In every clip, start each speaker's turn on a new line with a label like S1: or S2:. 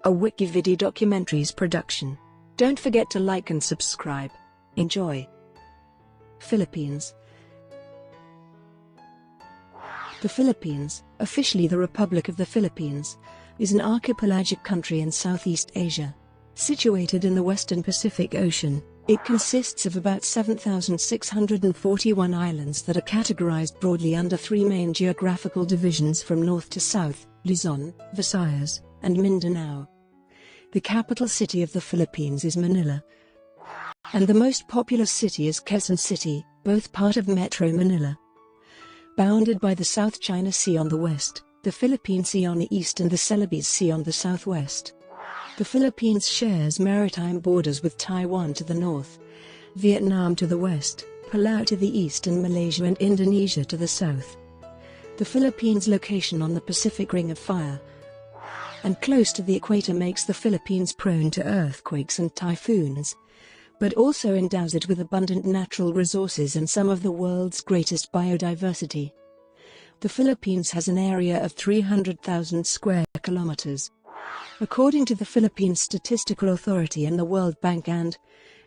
S1: a WikiVidi documentaries production. Don't forget to like and subscribe. Enjoy. Philippines. The Philippines, officially the Republic of the Philippines, is an archipelagic country in Southeast Asia. Situated in the western Pacific Ocean, it consists of about 7,641 islands that are categorized broadly under three main geographical divisions from north to south: Luzon, Visayas, and Mindanao. The capital city of the Philippines is Manila, and the most populous city is Quezon City, both part of Metro Manila. Bounded by the South China Sea on the west, the Philippine Sea on the east and the Celebes Sea on the southwest. The Philippines shares maritime borders with Taiwan to the north, Vietnam to the west, Palau to the east and Malaysia and Indonesia to the south. The Philippines' location on the Pacific Ring of Fire and close to the equator makes the Philippines prone to earthquakes and typhoons, but also endows it with abundant natural resources and some of the world's greatest biodiversity. The Philippines has an area of 300,000 square kilometers. According to the Philippine Statistical Authority and the World Bank and,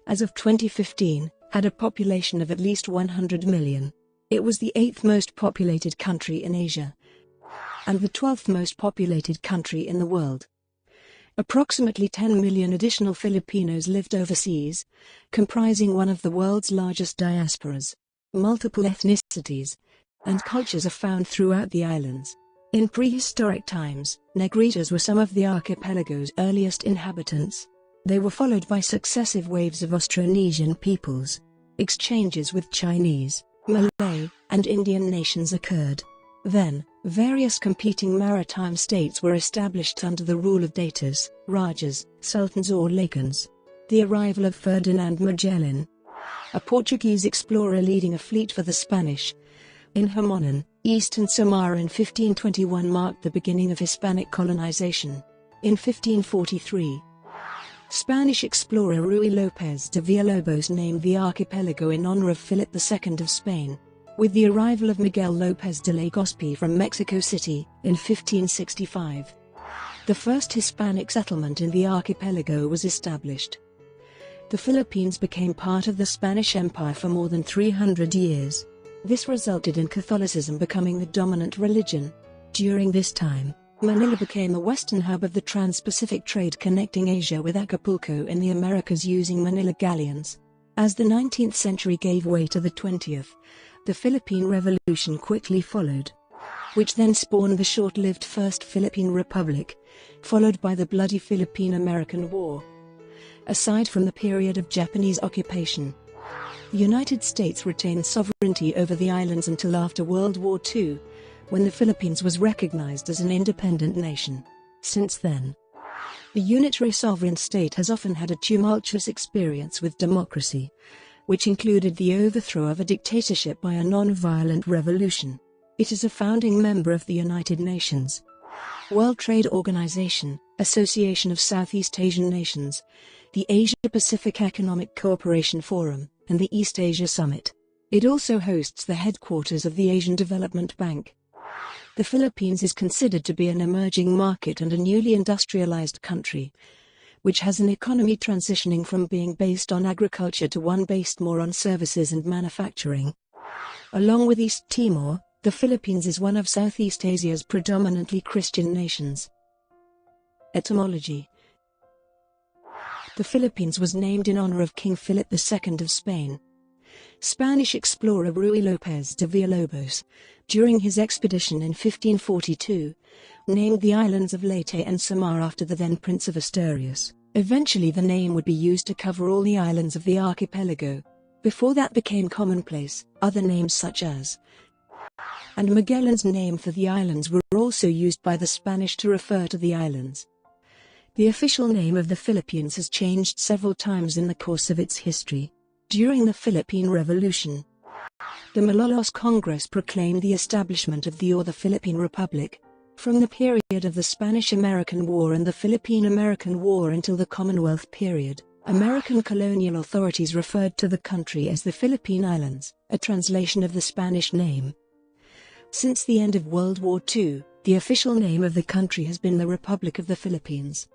S1: as of 2015, had a population of at least 100 million. It was the 8th most populated country in Asia and the 12th most populated country in the world. Approximately 10 million additional Filipinos lived overseas, comprising one of the world's largest diasporas. Multiple ethnicities and cultures are found throughout the islands. In prehistoric times, Negritos were some of the archipelago's earliest inhabitants. They were followed by successive waves of Austronesian peoples. Exchanges with Chinese, Malay, and Indian nations occurred. Then, various competing maritime states were established under the rule of datas, rajas, sultans or laicans. The arrival of Ferdinand Magellan, a Portuguese explorer leading a fleet for the Spanish in Homonan, eastern Samar in 1521 marked the beginning of Hispanic colonization. In 1543, Spanish explorer Ruy López de Villalobos named the archipelago in honor of Philip II of Spain. With the arrival of Miguel López de Legazpi from Mexico City, in 1565, the first Hispanic settlement in the archipelago was established. The Philippines became part of the Spanish Empire for more than 300 years. This resulted in Catholicism becoming the dominant religion. During this time, Manila became a western hub of the trans-Pacific trade connecting Asia with Acapulco in the Americas using Manila galleons. As the 19th century gave way to the 20th, the Philippine Revolution quickly followed, which then spawned the short-lived First Philippine Republic, followed by the bloody Philippine-American War. Aside from the period of Japanese occupation, the United States retained sovereignty over the islands until after World War II, when the Philippines was recognized as an independent nation. Since then, the unitary sovereign state has often had a tumultuous experience with democracy, which included the overthrow of a dictatorship by a non-violent revolution. It is a founding member of the United Nations, World Trade Organization, Association of Southeast Asian Nations, the Asia-Pacific Economic Cooperation Forum, and the East Asia Summit. It also hosts the headquarters of the Asian Development Bank. The Philippines is considered to be an emerging market and a newly industrialized country, which has an economy transitioning from being based on agriculture to one based more on services and manufacturing. Along with East Timor, the Philippines is one of Southeast Asia's predominantly Christian nations. Etymology. The Philippines was named in honor of King Philip II of Spain. Spanish explorer Ruy López de Villalobos, during his expedition in 1542, named the islands of Leyte and Samar after the then Prince of Asturias. Eventually the name would be used to cover all the islands of the archipelago. Before that became commonplace, other names such as and Magellan's name for the islands were also used by the Spanish to refer to the islands. The official name of the Philippines has changed several times in the course of its history. During the Philippine Revolution, the Malolos Congress proclaimed the establishment of the Philippine Republic. From the period of the Spanish-American War and the Philippine-American War until the Commonwealth period, American colonial authorities referred to the country as the Philippine Islands, a translation of the Spanish name. Since the end of World War II, the official name of the country has been the Republic of the Philippines.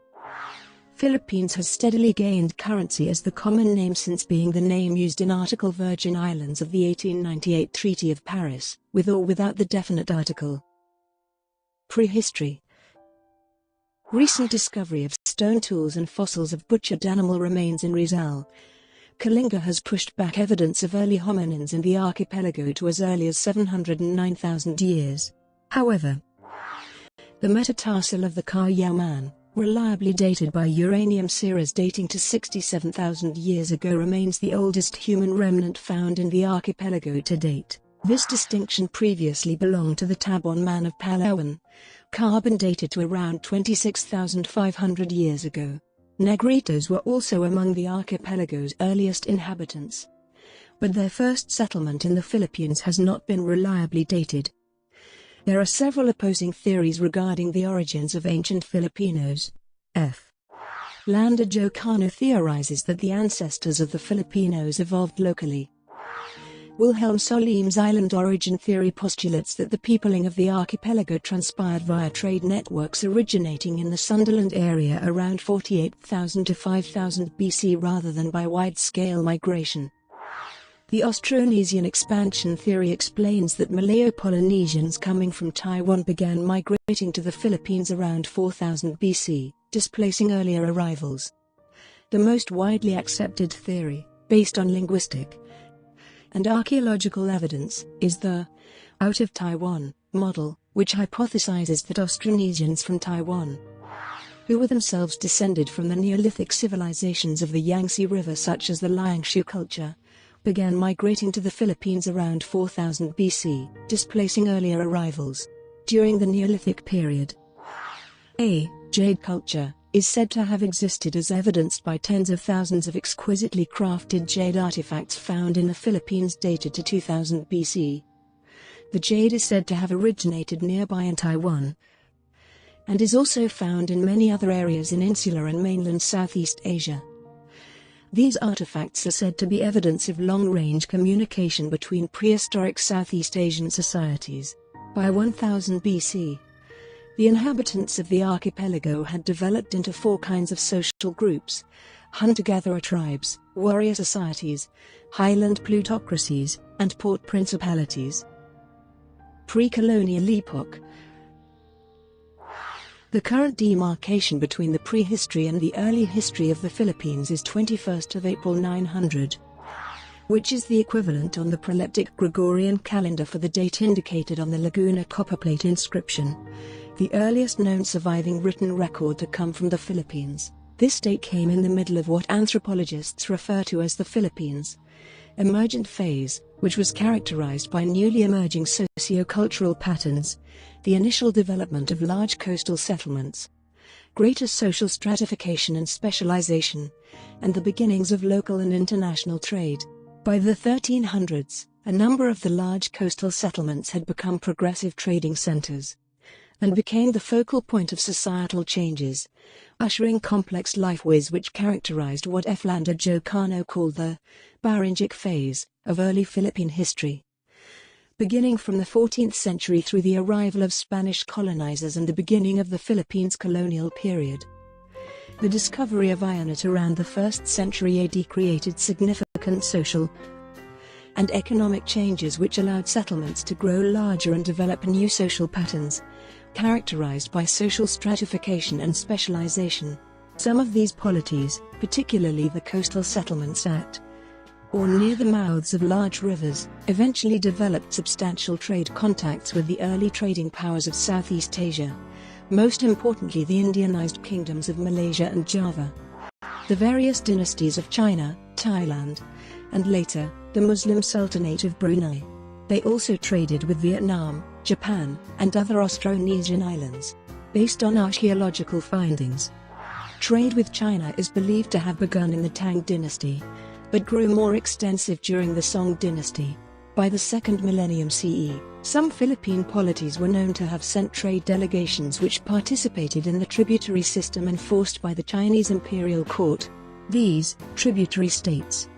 S1: Philippines has steadily gained currency as the common name since being the name used in Article Virgin Islands of the 1898 Treaty of Paris, with or without the definite article. Prehistory. Recent discovery of stone tools and fossils of butchered animal remains in Rizal, Kalinga has pushed back evidence of early hominins in the archipelago to as early as 709,000 years. However, the metatarsal of the Kayao man, reliably dated by uranium series dating to 67,000 years ago, remains the oldest human remnant found in the archipelago to date. This distinction previously belonged to the Tabon man of Palau, carbon dated to around 26,500 years ago. Negritos were also among the archipelago's earliest inhabitants, but their first settlement in the Philippines has not been reliably dated. There are several opposing theories regarding the origins of ancient Filipinos. F. Landa Jocano theorizes that the ancestors of the Filipinos evolved locally. Wilhelm Solim's island origin theory postulates that the peopling of the archipelago transpired via trade networks originating in the Sunderland area around 48,000 to 5,000 BC rather than by wide-scale migration. The Austronesian expansion theory explains that Malayo-Polynesians coming from Taiwan began migrating to the Philippines around 4000 BC, displacing earlier arrivals. The most widely accepted theory, based on linguistic and archaeological evidence, is the out of Taiwan model, which hypothesizes that Austronesians from Taiwan, who were themselves descended from the Neolithic civilizations of the Yangtze River such as the Liangshu culture, began migrating to the Philippines around 4000 BC, displacing earlier arrivals. During the Neolithic period, a jade culture is said to have existed as evidenced by tens of thousands of exquisitely crafted jade artifacts found in the Philippines dated to 2000 BC. The jade is said to have originated nearby in Taiwan, and is also found in many other areas in insular and mainland Southeast Asia. These artifacts are said to be evidence of long-range communication between prehistoric Southeast Asian societies. By 1000 BC, the inhabitants of the archipelago had developed into four kinds of social groups: hunter-gatherer tribes, warrior societies, highland plutocracies, and port principalities. Precolonial epoch. The current demarcation between the prehistory and the early history of the Philippines is 21st of April 900, which is the equivalent on the proleptic Gregorian calendar for the date indicated on the Laguna copperplate inscription, the earliest known surviving written record to come from the Philippines. This date came in the middle of what anthropologists refer to as the Philippines emergent phase, which was characterized by newly emerging socio-cultural patterns, the initial development of large coastal settlements, greater social stratification and specialization, and the beginnings of local and international trade. By the 1300s, a number of the large coastal settlements had become progressive trading centers and became the focal point of societal changes, ushering complex lifeways which characterized what F. Landa Jocano called the Barangic phase of early Philippine history. Beginning from the 14th century through the arrival of Spanish colonizers and the beginning of the Philippines colonial period. The discovery of iron at around the 1st century AD created significant social and economic changes which allowed settlements to grow larger and develop new social patterns, characterized by social stratification and specialization. Some of these polities, particularly the coastal settlements at or near the mouths of large rivers, eventually developed substantial trade contacts with the early trading powers of Southeast Asia, most importantly the Indianized kingdoms of Malaysia and Java, the various dynasties of China, Thailand, and later, the Muslim Sultanate of Brunei. They also traded with Vietnam, Japan, and other Austronesian islands. Based on archaeological findings, trade with China is believed to have begun in the Tang dynasty, but grew more extensive during the Song dynasty. By the 2nd millennium CE, some Philippine polities were known to have sent trade delegations which participated in the tributary system enforced by the Chinese imperial court. These tributary states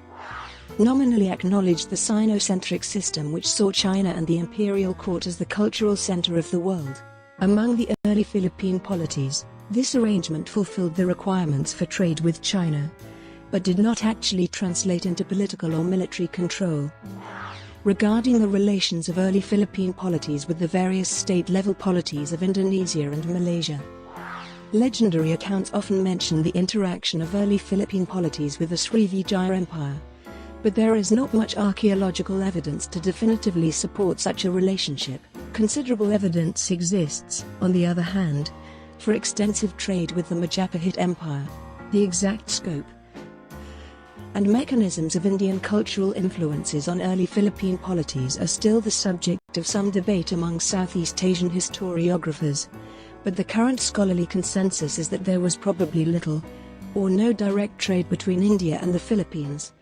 S1: nominally acknowledged the Sinocentric system which saw China and the imperial court as the cultural center of the world. Among the early Philippine polities, This arrangement fulfilled the requirements for trade with China, but did not actually translate into political or military control. Regarding the relations of early Philippine polities with the various state-level polities of Indonesia and Malaysia, legendary accounts often mention the interaction of early Philippine polities with the Srivijaya Empire, but there is not much archaeological evidence to definitively support such a relationship. Considerable evidence exists, on the other hand, for extensive trade with the Majapahit Empire. The exact scope and mechanisms of Indian cultural influences on early Philippine polities are still the subject of some debate among Southeast Asian historiographers, but the current scholarly consensus is that there was probably little or no direct trade between India and the Philippines,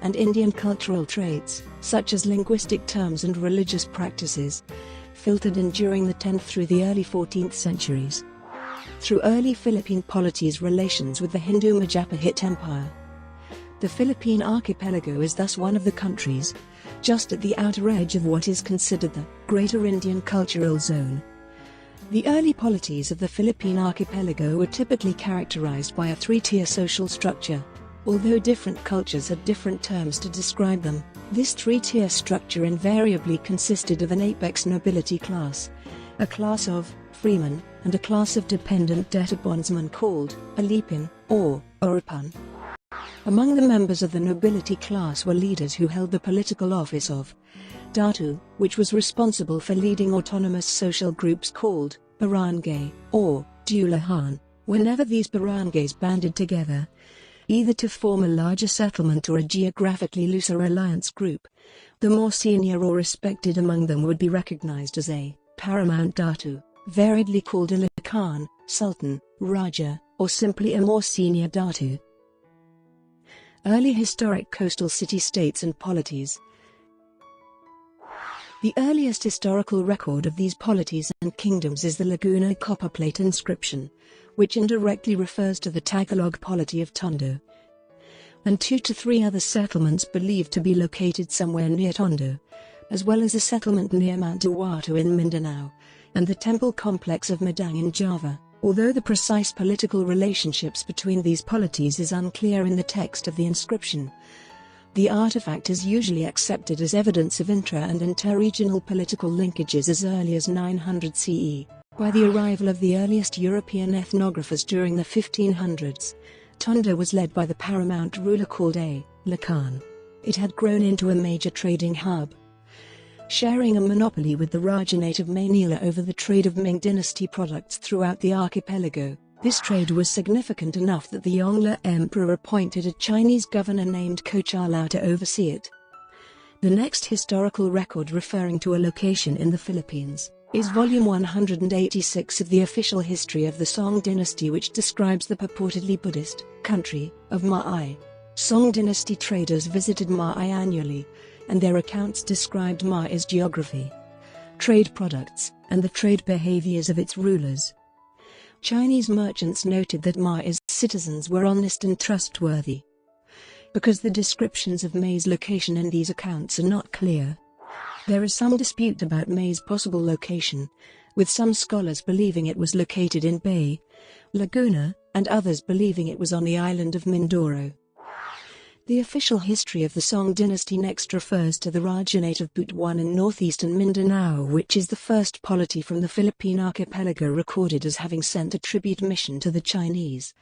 S1: and Indian cultural traits, such as linguistic terms and religious practices, filtered in during the 10th through the early 14th centuries. Through early Philippine polities' relations with the Hindu Majapahit Empire, the Philippine archipelago is thus one of the countries, just at the outer edge of what is considered the Greater Indian Cultural Zone. The early polities of the Philippine archipelago were typically characterized by a three-tier social structure. Although different cultures had different terms to describe them, this three-tier structure invariably consisted of an apex nobility class, a class of freemen, and a class of dependent debtor bondsmen called alipin, or urupan. Among the members of the nobility class were leaders who held the political office of datu, which was responsible for leading autonomous social groups called barangay, or dulahan. Whenever these barangays banded together, either to form a larger settlement or a geographically looser alliance group, the more senior or respected among them would be recognized as a paramount datu, variedly called a Khan, Sultan, Raja, or simply a more senior datu. Early historic coastal city-states and polities. The earliest historical record of these polities and kingdoms is the Laguna copperplate inscription, which indirectly refers to the Tagalog polity of Tondo, and 2 to 3 other settlements believed to be located somewhere near Tondo, as well as a settlement near Mount Duwato in Mindanao, and the temple complex of Madang in Java. Although the precise political relationships between these polities is unclear in the text of the inscription, the artifact is usually accepted as evidence of intra- and interregional political linkages as early as 900 CE. By the arrival of the earliest European ethnographers during the 1500s, Tondo was led by the paramount ruler called a Lakan. It had grown into a major trading hub, sharing a monopoly with the Rajanate of Manila over the trade of Ming dynasty products throughout the archipelago. This trade was significant enough that the Yongle Emperor appointed a Chinese governor named Ko Cha-Lao to oversee it. The next historical record referring to a location in the Philippines is volume 186 of the official history of the Song dynasty, which describes the purportedly Buddhist country of Ma'ai. Song dynasty traders visited Ma'ai annually, and their accounts described Ma'ai's geography, trade products, and the trade behaviors of its rulers. Chinese merchants noted that Ma'ai's citizens were honest and trustworthy. Because the descriptions of Mai's location in these accounts are not clear, there is some dispute about Mai's possible location, with some scholars believing it was located in Bay, Laguna, and others believing it was on the island of Mindoro. The official history of the Song dynasty next refers to the Rajanate of Butuan in northeastern Mindanao, which is the first polity from the Philippine archipelago recorded as having sent a tribute mission to the Chinese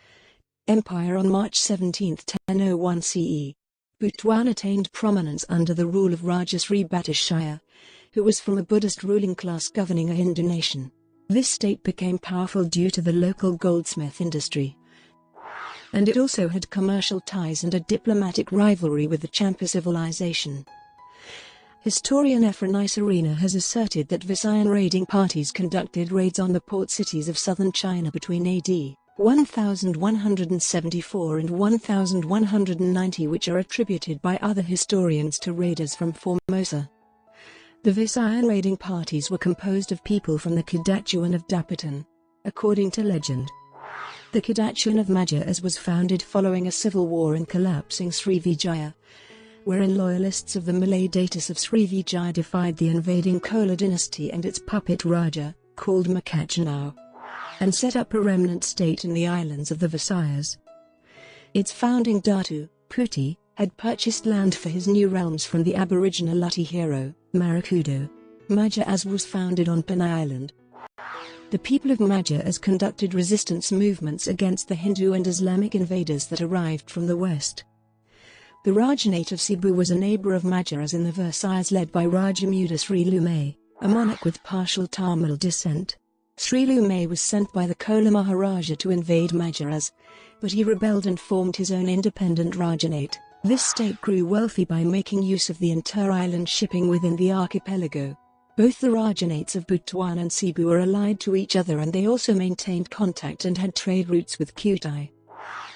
S1: Empire on March 17, 1001 CE. Butuan attained prominence under the rule of Raja Sri Batishaya, who was from a Buddhist ruling class governing a Hindu nation. This state became powerful due to the local goldsmith industry, and it also had commercial ties and a diplomatic rivalry with the Champa civilization. Historian Ephraim Arena has asserted that Visayan raiding parties conducted raids on the port cities of southern China between AD 1174 and 1190, which are attributed by other historians to raiders from Formosa. The Visayan raiding parties were composed of people from the Kadachuan of Dapitan, according to legend. The Kadachuan of Majas was founded following a civil war and collapsing Srivijaya, wherein loyalists of the Malay datus of Srivijaya defied the invading Chola dynasty and its puppet Raja, called Makachanao. and set up a remnant state in the islands of the Visayas. Its founding Datu, Puti, had purchased land for his new realms from the aboriginal Luti hero, Marakudo. Majas was founded on Panay Island. The people of Majas conducted resistance movements against the Hindu and Islamic invaders that arrived from the west. The Rajanate of Cebu was a neighbor of Majas in the Visayas led by Raja Muda Sri Lumay, a monarch with partial Tamil descent. Sri Lumay was sent by the Kola Maharaja to invade Majas, but he rebelled and formed his own independent Rajanate. This state grew wealthy by making use of the inter-island shipping within the archipelago. Both the Rajanates of Butuan and Cebu were allied to each other, and they also maintained contact and had trade routes with Kutai,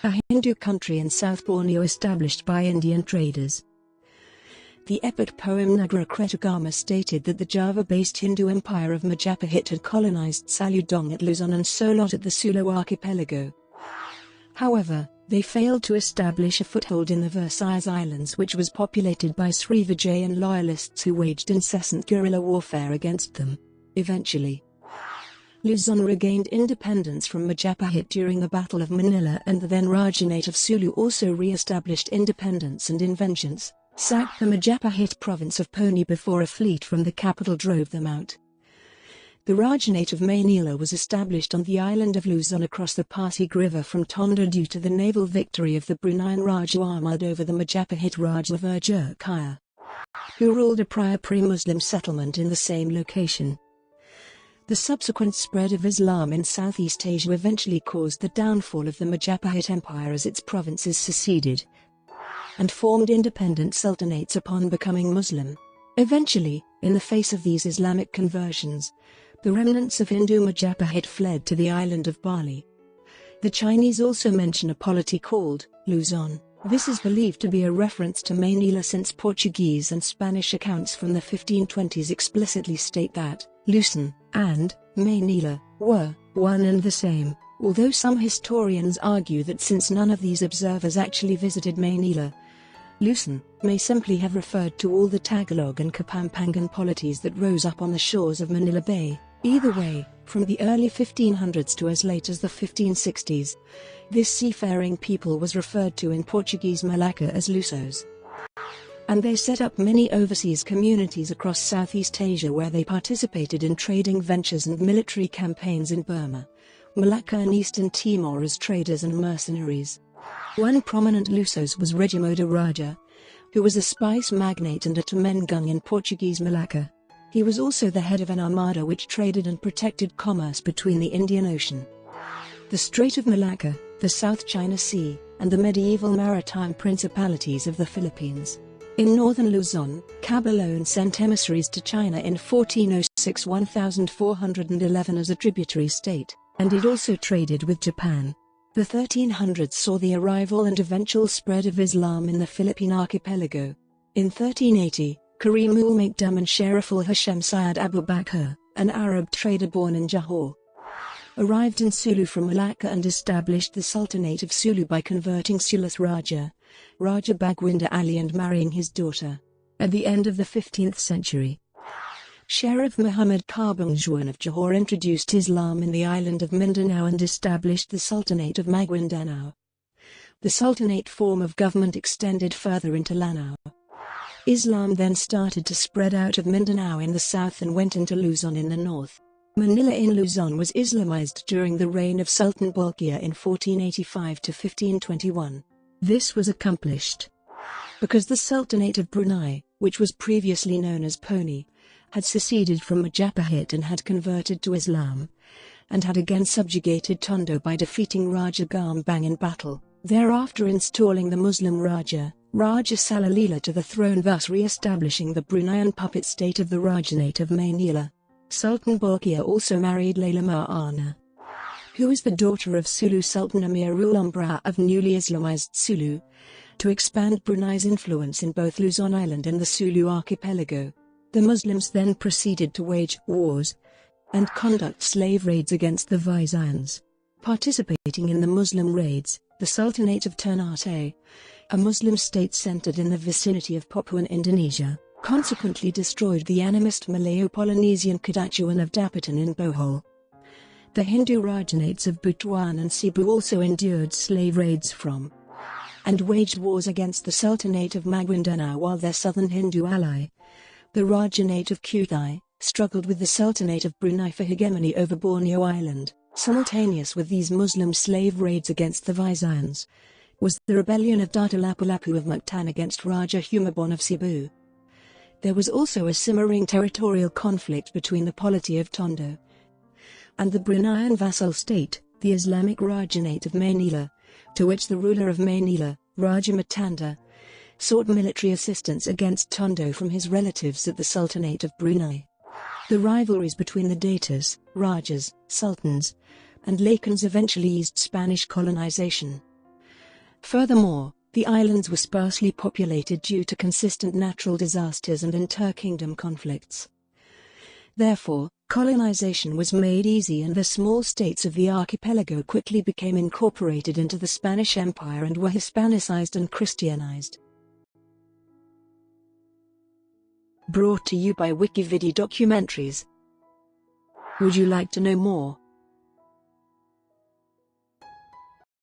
S1: a Hindu country in South Borneo established by Indian traders. The epic poem Nagara Kretagama stated that the Java-based Hindu empire of Majapahit had colonized Saludong at Luzon and Solot at the Sulu archipelago. However, they failed to establish a foothold in the Visayas Islands, which was populated by Srivijayan loyalists who waged incessant guerrilla warfare against them. Eventually, Luzon regained independence from Majapahit during the Battle of Manila, and the then Rajanate of Sulu also re-established independence and in vengeance sacked the Majapahit province of Poni before a fleet from the capital drove them out. The Rajanate of Manila was established on the island of Luzon across the Pasig River from Tondo due to the naval victory of the Bruneian Raja Ahmad over the Majapahit Raja Virja Kaya, who ruled a prior pre-Muslim settlement in the same location. The subsequent spread of Islam in Southeast Asia eventually caused the downfall of the Majapahit Empire as its provinces seceded and formed independent sultanates upon becoming Muslim. Eventually, in the face of these Islamic conversions, the remnants of Hindu Majapahit fled to the island of Bali. The Chinese also mention a polity called Luzon. This is believed to be a reference to Manila, since Portuguese and Spanish accounts from the 1520s explicitly state that Luzon and Manila were one and the same, although some historians argue that since none of these observers actually visited Manila, Luzon may simply have referred to all the Tagalog and Kapampangan polities that rose up on the shores of Manila Bay. Either way, from the early 1500s to as late as the 1560s, this seafaring people was referred to in Portuguese Malacca as Lusos. And they set up many overseas communities across Southeast Asia where they participated in trading ventures and military campaigns in Burma, Malacca and Eastern Timor as traders and mercenaries. One prominent Lusos was Regimodo Raja, who was a spice magnate and a Tumenggung in Portuguese Malacca. He was also the head of an armada which traded and protected commerce between the Indian Ocean, the Strait of Malacca, the South China Sea, and the medieval maritime principalities of the Philippines. In northern Luzon, Cabo alone sent emissaries to China in 1406-1411 as a tributary state, and it also traded with Japan. The 1300s saw the arrival and eventual spread of Islam in the Philippine archipelago. In 1380, Karim ul-Makdum and Sharif al-Hasham Syed Abu Bakr, an Arab trader born in Johor, arrived in Sulu from Malacca and established the Sultanate of Sulu by converting Sulu's Raja Bagwinda Ali and marrying his daughter. At the end of the 15th century, Sharif Muhammad Karbungjuan of Johor introduced Islam in the island of Mindanao and established the Sultanate of Maguindanao. The Sultanate form of government extended further into Lanao. Islam then started to spread out of Mindanao in the south and went into Luzon in the north. Manila in Luzon was Islamized during the reign of Sultan Bolkiah in 1485 to 1521. This was accomplished because the Sultanate of Brunei, which was previously known as Poni, had seceded from Majapahit and had converted to Islam, and had again subjugated Tondo by defeating Raja Gambang in battle, thereafter installing the Muslim Raja Salalila to the throne, thus re-establishing the Bruneian puppet state of the Rajanate of Manila. Sultan Bolkiah also married Laila Ma'ana, who was the daughter of Sulu Sultan Amir ul-Umbra of newly Islamized Sulu, to expand Brunei's influence in both Luzon Island and the Sulu archipelago. The Muslims then proceeded to wage wars and conduct slave raids against the Visayans. Participating in the Muslim raids, the Sultanate of Ternate, a Muslim state centered in the vicinity of Papua Indonesia, consequently destroyed the animist Malayo-Polynesian Kadachuan of Dapitan in Bohol. The Hindu Rajanates of Butuan and Cebu also endured slave raids from and waged wars against the Sultanate of Maguindanao, while their southern Hindu ally, the Rajanate of Kutai, struggled with the Sultanate of Brunei for hegemony over Borneo Island. Simultaneous with these Muslim slave raids against the Visayans was the rebellion of Datu Lapu-Lapu of Mactan against Raja Humabon of Cebu. There was also a simmering territorial conflict between the polity of Tondo and the Bruneian vassal state, the Islamic Rajanate of Manila, to which the ruler of Manila, Raja Matanda, sought military assistance against Tondo from his relatives at the Sultanate of Brunei. The rivalries between the Datas, Rajas, Sultans, and Lakans eventually eased Spanish colonization. Furthermore, the islands were sparsely populated due to consistent natural disasters and inter-kingdom conflicts. Therefore, colonization was made easy and the small states of the archipelago quickly became incorporated into the Spanish Empire and were Hispanicized and Christianized. Brought to you by WikiVidi Documentaries. Would you like to know more?